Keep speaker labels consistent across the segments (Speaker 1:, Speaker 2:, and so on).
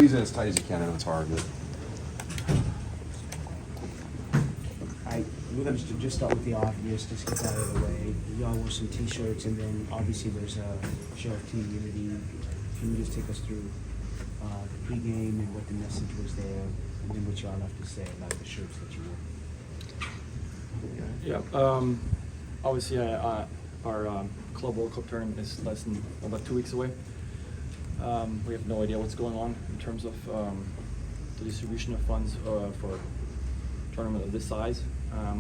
Speaker 1: squeeze in as tight as you can. I know it's hard, but.
Speaker 2: We're going to just start with the obvious, just get that out of the way. Y'all wore some T-shirts, and then obviously there's a show of team unity. Can you just take us through the pregame and what the message was there, and then what y'all have to say about the shirts that you wore?
Speaker 3: Yeah. Obviously, our Club World Cup tournament is less than about 2 weeks away. We have no idea what's going on in terms of the distribution of funds for a tournament of this size.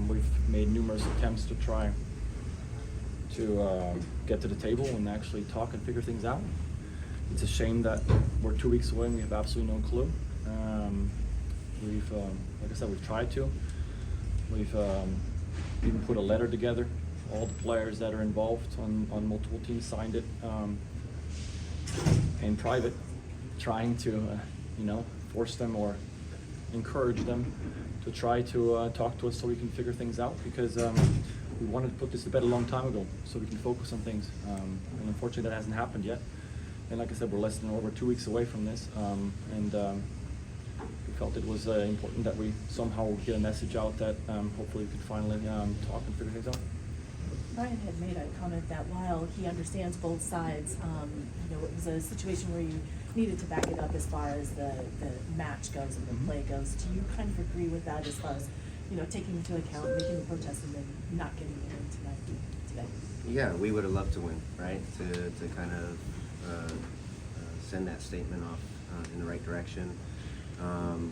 Speaker 3: We've made numerous attempts to try to get to the table and actually talk and figure things out. It's a shame that we're 2 weeks away and we have absolutely no clue. We've, like I said, we've tried to. We've even put a letter together. All the players that are involved on multiple teams signed it in private, trying to, force them or encourage them to try to talk to us so we can figure things out, because we wanted to put this to bed a long time ago so we can focus on things. And unfortunately that hasn't happened yet. And like I said, we're less than over 2 weeks away from this. We felt it was important that we somehow get a message out that hopefully we can finally talk and figure things out.
Speaker 4: Brian had made a comment that while he understands both sides, it was a situation where you needed to back it up as far as the match goes and the play goes. Do you kind of agree with that as far as, taking into account making the protest and then not getting it in today?
Speaker 5: Yeah, we would have loved to win, right? To kind of send that statement off in the right direction.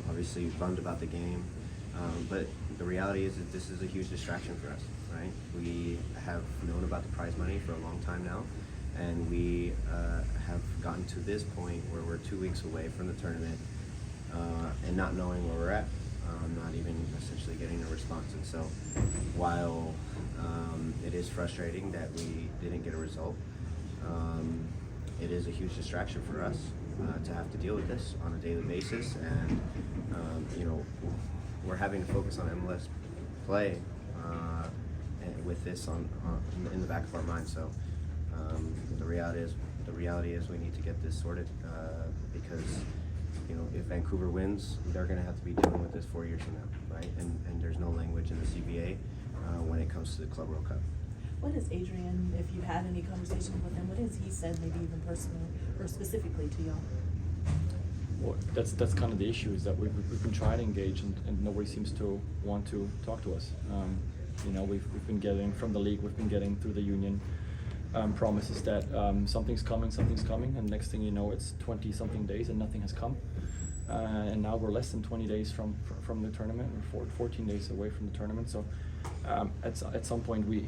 Speaker 5: Obviously bummed about the game, but the reality is that this is a huge distraction for us, right? We have known about the prize money for a long time now, and we have gotten to this point where we're 2 weeks away from the tournament and not knowing where we're at, not even essentially getting a response. And so while it is frustrating that we didn't get a result, it is a huge distraction for us to have to deal with this on a daily basis. And we're having to focus on MLS play with this in the back of our mind. So the reality is we need to get this sorted because if Vancouver wins, they're going to have to be dealing with this 4 years from now, right? And there's no language in the CBA when it comes to the Club World Cup.
Speaker 4: What is Adrian, if you've had any conversations with him, what has he said, maybe even personally or specifically to y'all?
Speaker 3: Well, that's kind of the issue, is that we've been trying to engage and nobody seems to want to talk to us. We've been getting from the league, we've been getting through the union promises that something's coming, and next thing you know, it's 20-something days and nothing has come. And now we're less than 20 days from the tournament, or 14 days away from the tournament. So at some point we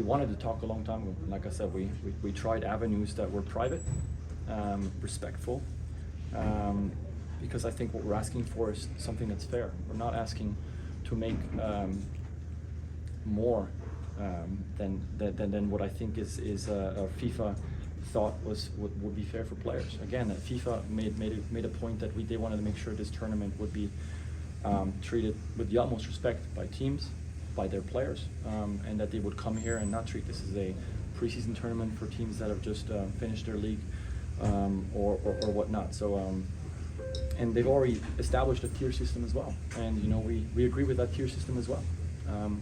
Speaker 3: wanted to talk a long time ago. Like I said, we tried avenues that were private, respectful, because I think what we're asking for is something that's fair. We're not asking to make more than what I think is FIFA thought would be fair for players. Again, FIFA made a point that they wanted to make sure this tournament would be treated with the utmost respect by teams, by their players, and that they would come here and not treat this as a preseason tournament for teams that have just finished their league or whatnot. So, and they've already established a tier system as well, and we agree with that tier system as well.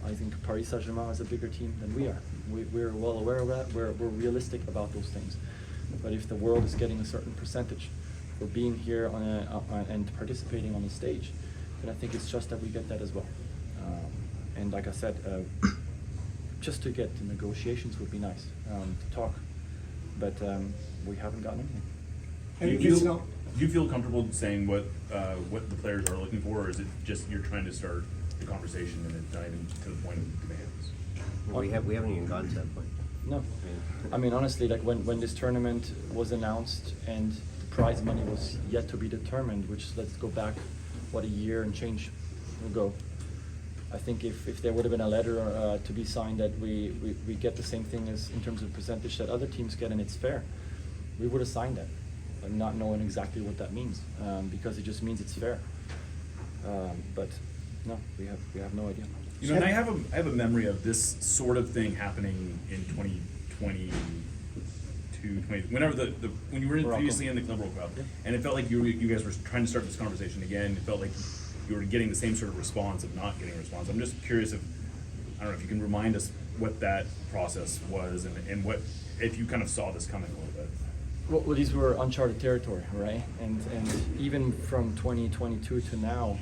Speaker 3: I think Paris Saint-Germain is a bigger team than we are. We're well aware of that. We're realistic about those things. But if the world is getting a certain percentage for being here and participating on the stage, then I think it's just that we get that as well. And like I said, just to get to negotiations would be nice, to talk, but we haven't gotten anything.
Speaker 6: Do you feel comfortable saying what the players are looking for, or is it just you're trying to start the conversation and it's not even to the point of demands?
Speaker 5: Well, we haven't even gone to that point.
Speaker 3: No, I mean honestly, like when this tournament was announced and the prize money was yet to be determined, which let's go back a year and change ago. I think if there would have been a letter to be signed that we get the same thing as in terms of percentage that other teams get and it's fair, we would have signed that, not knowing exactly what that means, because it just means it's fair. But no, we have no idea.
Speaker 6: And I have a memory of this sort of thing happening in 2022 whenever when you were
Speaker 3: Morocco.
Speaker 6: previously in the Club World Cup,
Speaker 3: Yeah.
Speaker 6: and it felt like you guys were trying to start this conversation again. It felt like you were getting the same sort of response of not getting a response. I'm just curious if, I don't know, if you can remind us what that process was and what, if you kind of saw this coming a little bit.
Speaker 3: Well, these were uncharted territory, right? And even from 2022 to now,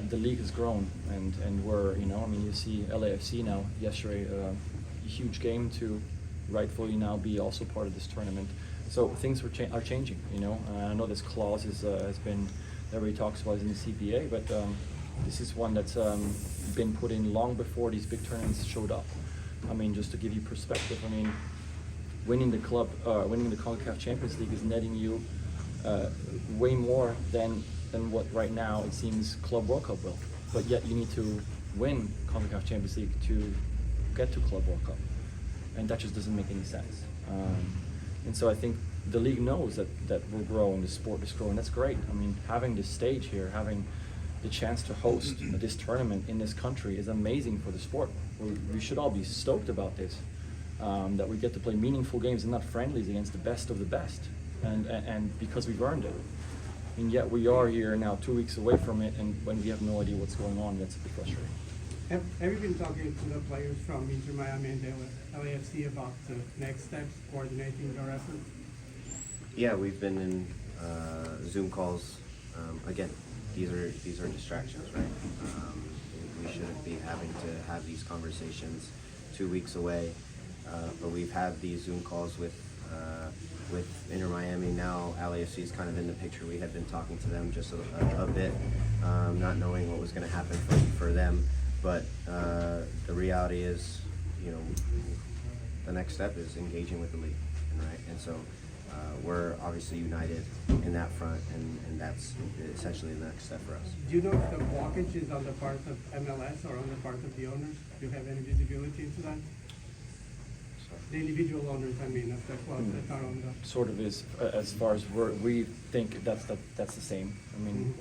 Speaker 3: the league has grown, and we're, you know, I mean, you see LAFC now yesterday, a huge game to rightfully now be also part of this tournament. So things are changing, you know. I know this clause has been, everybody talks about in the CBA, but this is one that's been put in long before these big tournaments showed up. I mean, just to give you perspective, I mean, winning the CONCACAF Champions League is netting you way more than what right now it seems Club World Cup will. But yet you need to win CONCACAF Champions League to get to Club World Cup, and that just doesn't make any sense. And so I think the league knows that we're growing, the sport is growing. That's great. I mean, having this stage here, having the chance to host this tournament in this country is amazing for the sport. We should all be stoked about this. That we get to play meaningful games and not friendlies against the best of the best, and because we've earned it. And yet we are here now 2 weeks away from it, and when we have no idea what's going on, that's a bit frustrating.
Speaker 7: Have you been talking to the players from Inter Miami and the LAFC about the next steps, coordinating their efforts?
Speaker 5: Yeah, we've been in Zoom calls. Again, these are distractions, right? We shouldn't be having to have these conversations 2 weeks away. But we've had these Zoom calls with Inter Miami. Now LAFC is kind of in the picture. We had been talking to them just a bit, not knowing what was going to happen for them. But the reality is, you know, the next step is engaging with the league, right? And so we're obviously united in that front, and that's essentially the next step for us.
Speaker 7: Do you know if the blockage is on the part of MLS or on the part of the owners? Do you have any visibility into that? The individual owners, I mean, of the clubs that are on the...
Speaker 3: Sort of is, as far as we think that's the same. I mean,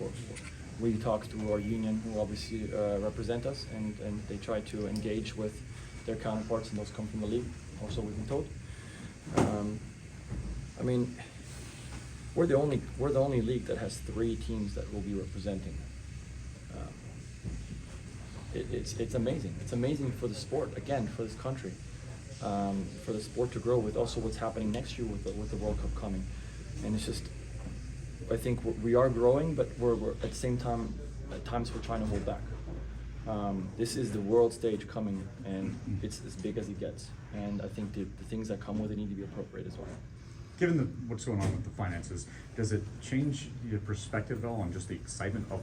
Speaker 3: we talk to our union, who obviously represent us, and they try to engage with their counterparts, and those come from the league, also we've been told. I mean, we're the only league that has 3 teams that will be representing. It's amazing. It's amazing for the sport, again, for this country. For the sport to grow, with also what's happening next year with the World Cup coming. And it's just, I think we are growing, but we're at the same time, at times we're trying to hold back. This is the world stage coming, and it's as big as it gets. And I think the things that come with it need to be appropriate as well.
Speaker 8: Given what's going on with the finances, does it change your perspective at all on just the excitement of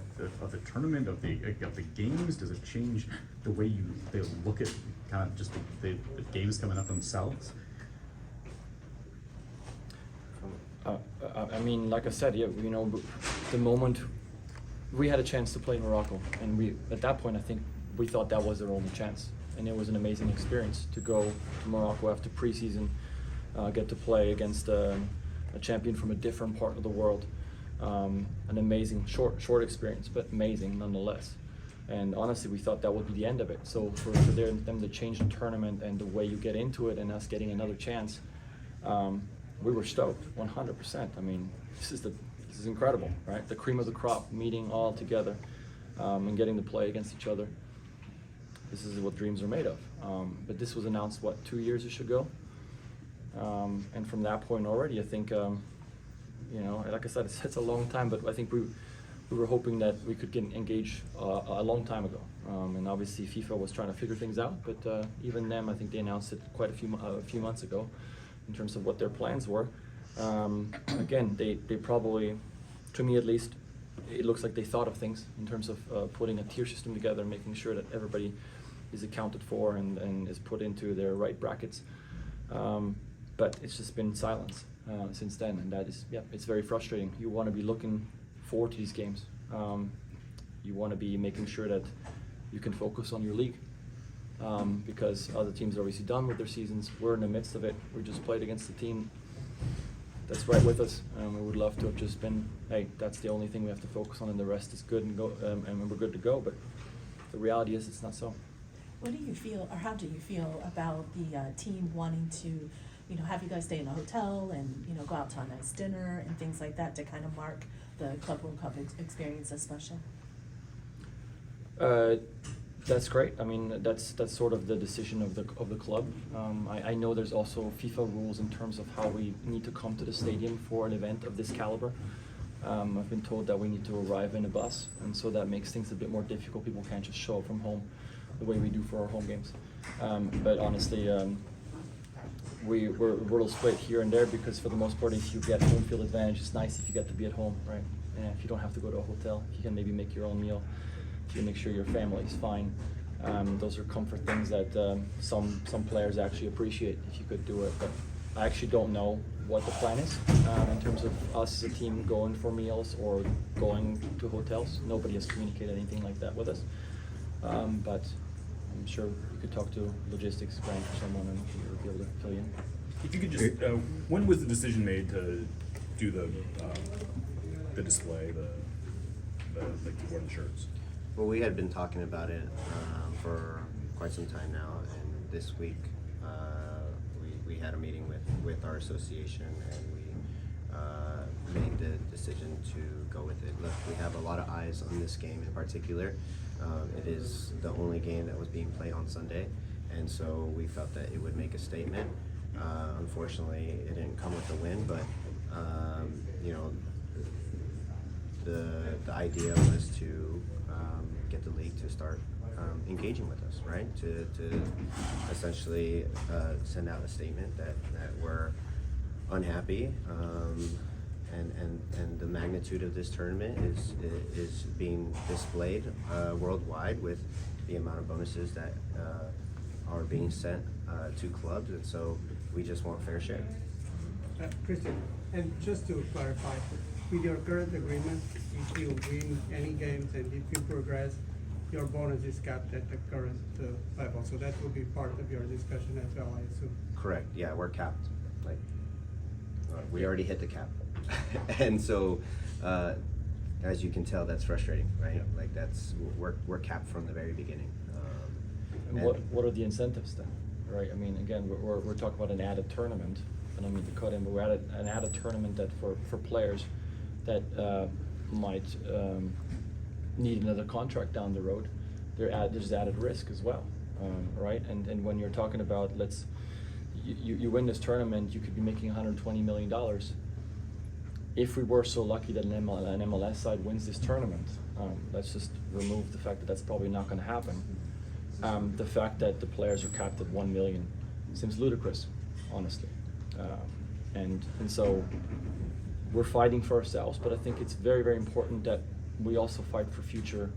Speaker 8: the tournament, of the games? Does it change the way they look at kind of just the games coming up themselves?
Speaker 3: I mean, like I said, yeah, you know, the moment we had a chance to play Morocco, and at that point I think we thought that was our only chance, and it was an amazing experience to go to Morocco after preseason. Get to play against a champion from a different part of the world. An amazing, short experience, but amazing nonetheless. And honestly, we thought that would be the end of it. So for them to change the tournament and the way you get into it, and us getting another chance, we were stoked, 100%. I mean, this is incredible, right? The cream of the crop meeting all together and getting to play against each other. This is what dreams are made of. But this was announced, what, 2 years ago? And from that point already, I think, you know, like I said, it's a long time, but I think we were hoping that we could get engaged a long time ago. And obviously FIFA was trying to figure things out, but even them, I think they announced it quite a few months ago in terms of what their plans were. Again, they probably, to me at least, it looks like they thought of things in terms of putting a tier system together and making sure that everybody is accounted for and is put into their right brackets. But it's just been silence since then, and that is, yeah, it's very frustrating. You want to be looking forward to these games. You want to be making sure that you can focus on your league, because other teams are obviously done with their seasons. We're in the midst of it. We just played against the team that's right with us, and we would love to have just been, hey, that's the only thing we have to focus on, and the rest is good and go, and we're good to go. But the reality is, it's not so.
Speaker 4: What do you feel, or how do you feel about the team wanting to have you guys stay in a hotel and, go out to a nice dinner and things like that to kind of mark the Club World Cup experience as special?
Speaker 3: That's great. I mean, that's sort of the decision of the club. I know there's also FIFA rules in terms of how we need to come to the stadium for an event of this caliber. I've been told that we need to arrive in a bus, and so that makes things a bit more difficult. People can't just show up from home the way we do for our home games. But honestly, we're a little split here and there because for the most part, if you get home field advantage, it's nice if you get to be at home, right? And if you don't have to go to a hotel, you can maybe make your own meal. You make sure your family is fine. Those are comfort things that some players actually appreciate if you could do it. But I actually don't know what the plan is in terms of us as a team going for meals or going to hotels. Nobody has communicated anything like that with us. But I'm sure you could talk to logistics, Grant, or someone, and you'll be able to fill you in.
Speaker 6: If you could just, when was the decision made to do the display, like you wore the shirts?
Speaker 5: Well, we had been talking about it for quite some time now, and this week we had a meeting with our association, and we made the decision to go with it. Look, we have a lot of eyes on this game in particular. It is the only game that was being played on Sunday, and so we felt that it would make a statement. Unfortunately, it didn't come with a win, but the idea was to get the league to start engaging with us, right? To essentially send out a statement that we're unhappy, and the magnitude of this tournament is being displayed worldwide with the amount of bonuses that are being sent to clubs, and so we just want fair share.
Speaker 7: Cristian, and just to clarify, with your current agreement, if you win any games and if you progress, your bonus is capped at the current level. So that will be part of your discussion as well, I assume.
Speaker 5: Correct. Yeah, we're capped. Like we already hit the cap, and so as you can tell, that's frustrating, right?
Speaker 6: Yeah.
Speaker 5: Like we're capped from the very beginning.
Speaker 3: And what are the incentives then, right? I mean, again, we're talking about an added tournament. I don't mean to cut in, but we're at an added tournament that for players that might need another contract down the road. There's added risk as well, right? And when you're talking about you win this tournament, you could be making $120 million. If we were so lucky that an MLS side wins this tournament, let's just remove the fact that that's probably not going to happen. The fact that the players are capped at $1 million seems ludicrous, honestly. And so we're fighting for ourselves, but I think it's very, very important that we also fight for future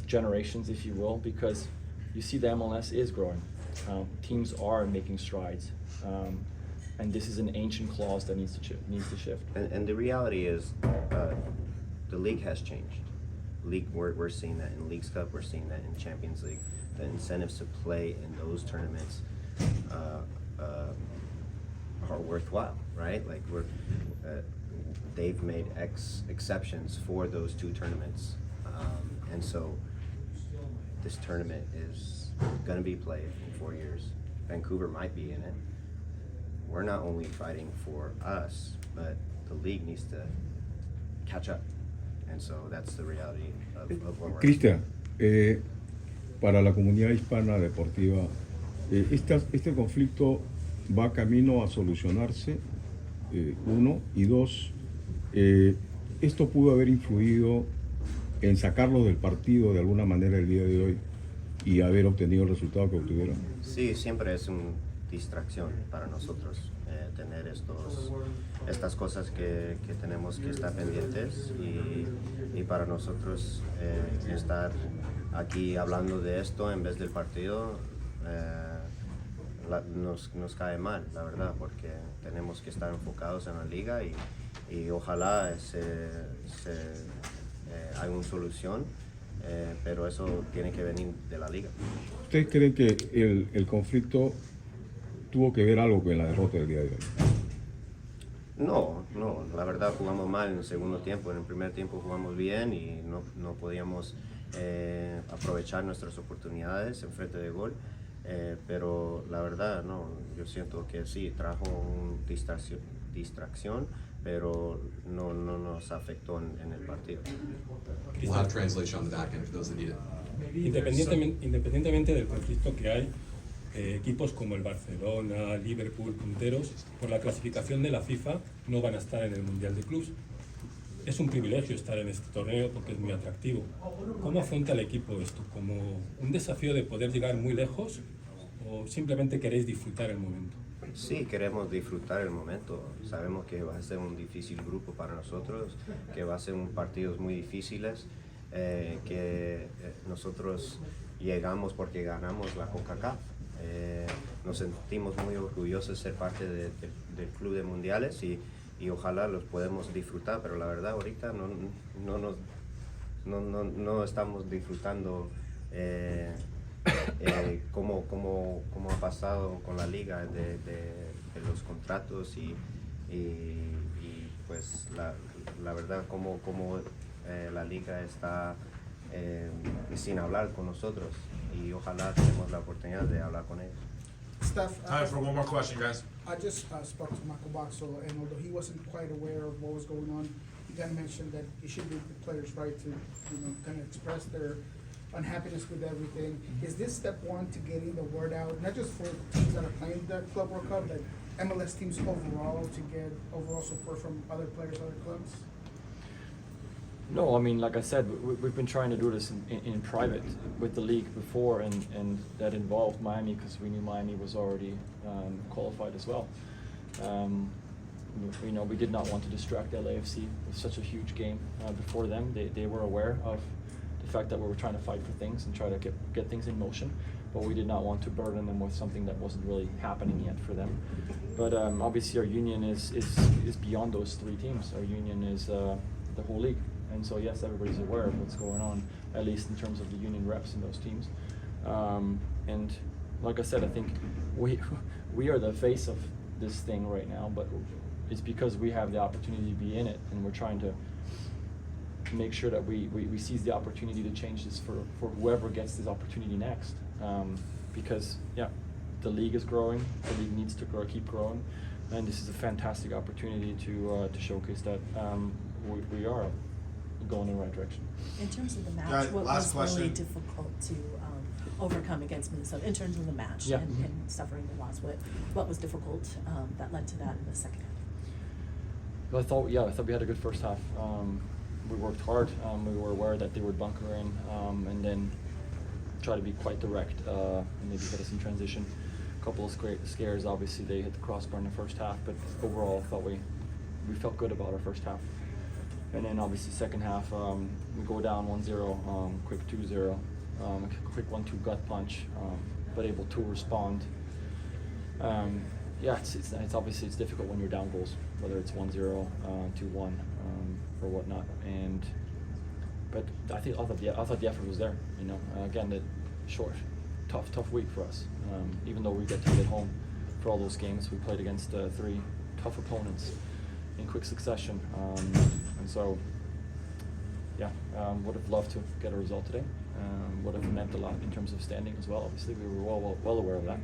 Speaker 3: generations, if you will, because you see the MLS is growing. Teams are making strides, and this is an ancient clause that needs to shift.
Speaker 5: And the reality is, the league has changed. We're seeing that in Leagues Cup. We're seeing that in Champions League. The incentives to play in those tournaments are worthwhile, right? Like they've made exceptions for those two tournaments, and so this tournament is going to be played in 4 years. Vancouver might be in it. We're not only fighting for us, but the league needs to catch up, and so that's the reality of where we're at.
Speaker 9: Cristian, para la comunidad hispana deportiva, este conflicto va camino a solucionarse, uno, y dos, esto pudo haber influido en sacarlo del partido de alguna manera el día de hoy y haber obtenido el resultado que obtuvieron.
Speaker 5: Sí, siempre es una distracción para nosotros tener estas cosas que tenemos que estar pendientes, y para nosotros estar aquí hablando de esto en vez del partido nos cae mal, la verdad, porque tenemos que estar enfocados en la liga y ojalá hay una solución, pero eso tiene que venir de la liga.
Speaker 9: ¿Ustedes creen que el conflicto tuvo que ver algo con la derrota del día de hoy?
Speaker 5: No, la verdad jugamos mal en el segundo tiempo. En el primer tiempo jugamos bien y no podíamos aprovechar nuestras oportunidades en frente de gol. Pero la verdad, no, yo siento que sí, trajo una distracción, pero no nos afectó en el partido.
Speaker 1: We'll have translation on the back end for those that need it.
Speaker 10: Independientemente del conflicto que hay, equipos como el Barcelona, Liverpool, punteros, por la clasificación de la FIFA no van a estar en el Mundial de Clubs. Es un privilegio estar en este torneo porque es muy atractivo. ¿Cómo afronta el equipo esto? ¿Como un desafío de poder llegar muy lejos o simplemente queréis disfrutar el momento?
Speaker 5: Sí, queremos disfrutar el momento. Sabemos que va a ser un difícil grupo para nosotros, que va a ser un partidos muy difíciles, que nosotros llegamos porque ganamos la CONCACAF. Nos sentimos muy orgullosos de ser parte del Club de Mundiales y ojalá los podemos disfrutar, pero la verdad ahorita no estamos disfrutando como ha pasado con la liga de los contratos y pues la verdad como la liga está sin hablar con nosotros y ojalá tenemos la oportunidad de hablar con ellos.
Speaker 11: Steph,
Speaker 12: Time for one more question, guys.
Speaker 11: I just spoke to Michael Boxall, and although he wasn't quite aware of what was going on, he kind of mentioned that it should be the players' right to, kind of express their unhappiness with everything. Is this step one to getting the word out, not just for teams that are playing the Club World Cup, but MLS teams overall, to get overall support from other players, other clubs?
Speaker 3: No, I mean, like I said, we've been trying to do this in private with the league before, and that involved Miami because we knew Miami was already qualified as well. We did not want to distract LAFC with such a huge game before them. They were aware of the fact that we were trying to fight for things and try to get things in motion, but we did not want to burden them with something that wasn't really happening yet for them. But obviously our union is beyond those three teams. Our union is the whole league. And so yes, everybody's aware of what's going on, at least in terms of the union reps in those teams. And like I said, I think we are the face of this thing right now, but it's because we have the opportunity to be in it, and we're trying to make sure that we seize the opportunity to change this for whoever gets this opportunity next. Because yeah, the league is growing, the league needs to keep growing, and this is a fantastic opportunity to showcase that we are going in the right direction.
Speaker 4: In terms of the match,
Speaker 12: Guys,
Speaker 4: what
Speaker 12: last
Speaker 4: was really
Speaker 12: question.
Speaker 4: difficult to overcome against Minnesota in terms of the match
Speaker 3: Yeah.
Speaker 4: and suffering the loss? What was difficult that led to that in the second half?
Speaker 3: I thought we had a good first half. We worked hard. We were aware that they would bunker in, and then try to be quite direct and maybe get us in transition. A couple of scares. Obviously, they hit the crossbar in the first half, but overall, I thought we felt good about our first half. And then obviously second half, we go down 1-0, quick 2-0, quick 1-2 gut punch, but able to respond. Yeah, it's obviously it's difficult when you're down goals, whether it's 1-0, 2-1, or whatnot. But I thought the effort was there. Again, that short, tough week for us. Even though we get to get home for all those games, we played against 3 tough opponents in quick succession, and so yeah, would have loved to get a result today. Would have meant a lot in terms of standing as well. Obviously, we were well aware of that,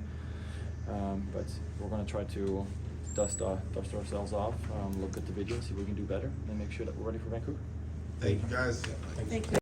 Speaker 3: but we're going to try to dust ourselves off, look at the video, see what we can do better, and make sure that we're ready for Vancouver.
Speaker 12: Thank you, guys.
Speaker 4: Thank you.